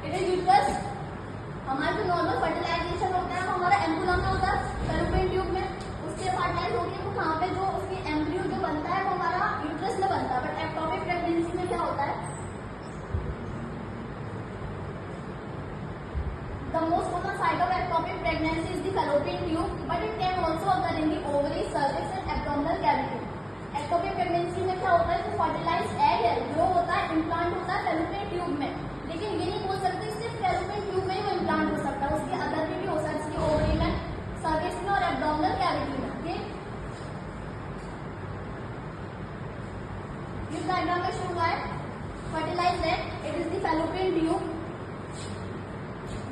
It is uterus. हमारा जो normal fertilisation होता है वो हमारा एम्पुला में होता है, फैलोपियन ट्यूब में। उसके फर्टिलाइज होगी तो कहाँ पे जो उसकी एम्ब्रियो जो बनता है वो हमारा यूट्रस में बनता है। बट एक्टोपिक प्रेगनेंसी में क्या होता है, the most common site of ectopic pregnancy is the fallopian tube, but it can also occur in the ovary, cervix and abdominal cavity. Ectopic pregnancy में क्या होता है, जो फर्टिलाइज एग है ग्रो होता है, इम्प्लांट होता है फैलोपियन ट्यूब में, लेकिन ये नहीं बोल सकते सिर्फ फैलोपियन ट्यूब में ही वो इम्प्लांट हो सकता है, उसके अदर में भी हो सकता है, जैसे ओवरी में, सर्विक्स में और एब्डोमिनल कैविटी में। ओके, इस डायग्राम में शो हुआ है fertilize egg, it is the fallopian tube,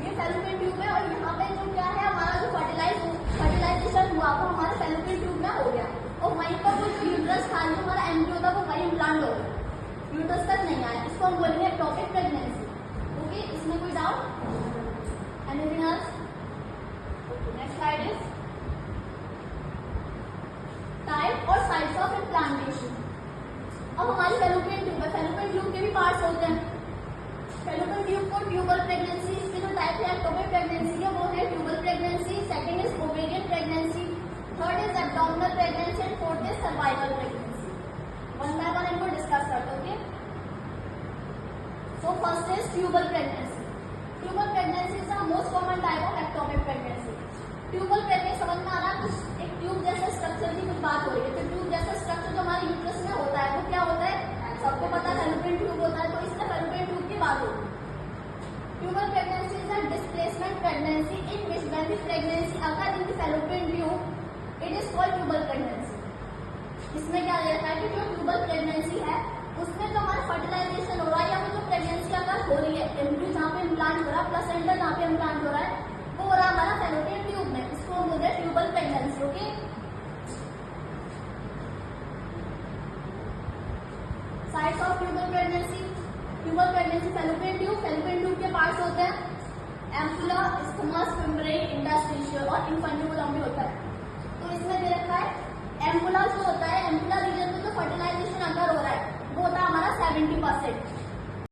ये फैलोपियन ट्यूब है। और यहाँ पे जो क्या है, हमारा जो फर्टिलाइजेशन हुआ वो हमारे फैलोपियन ट्यूब में हो गया, और वहीं पर वो जो यूट्रस था, जो हमारा एम्ब्रियो था, वो वहीं इम्प्लांट हो गया, यूट्रस तक नहीं आया। इसको हम बोलेंगे एक्टोपिक प्रेगनेंसी। ओके, इसमें कोई doubt? Anything else? Next slide is type और साइज ऑफ इम्प्लांटेशन। अब हमारी फैलोपियन ट्यूब है, फैलोपियन ट्यूब के भी पार्ट्स होते हैं। फैलोपियन ट्यूब को ट्यूबल प्रेगनेंसी, इसके जो टाइप है एक्टोपिक प्रेगनेंसी है वो है tubal pregnancy, second is ovarian pregnancy, third is abdominal pregnancy and fourth is survival pregnancy. One by one इनको डिस्कस करते हैं। Okay, so first is tubal pregnancy. Tubal pregnancy is the most common type of ectopic pregnancy. Tubal pregnancy समझ में आ रहा है, कुछ एक tube जैसा स्ट्रक्चर की कुछ बात हो रही है। तो ट्यूब जैसा स्ट्रक्चर जो हमारे यूट्रस में होता है वो क्या होता है, सबको पता है फैलोपियन ट्यूब होता है, तो इसमें फैलोपियन ट्यूब की बात होगी। Tubal pregnancy is a displacement pregnancy in which when the pregnancy occur in the fallopian tube it is called tubal pregnancy. इसमें क्या रहता है कि जो ट्यूबल प्रेगनेंसी है उसमें तो हमारा फर्टिलाइजेशन हो रहा है, या फिर जो प्रेगनेंसी अगर हो रही है, एम्ब्रियो जहाँ पे इम्प्लांट हो रहा है, प्लेसेंटा जहाँ पे इम्प्लांट हो रहा है, वो हो रहा है हमारा फैलोपियन ट्यूब में, इसको हम बोलते हैं tubal pregnancy. Okay, sites of tubal pregnancy. Tubal pregnancy fallopian tube के पार्ट्स होते हैं एम्पुला, इस्थमस, मेम्ब्रेन, इंटरस्टिशियल और इन्फंट्यूबुलम भी होता है। तो इसमें दे रखा है एम्पुला जो होता है, एम्पुला रीजन में जो फर्टिलाइजेशन अगर हो रहा है वो होता है हमारा 70%।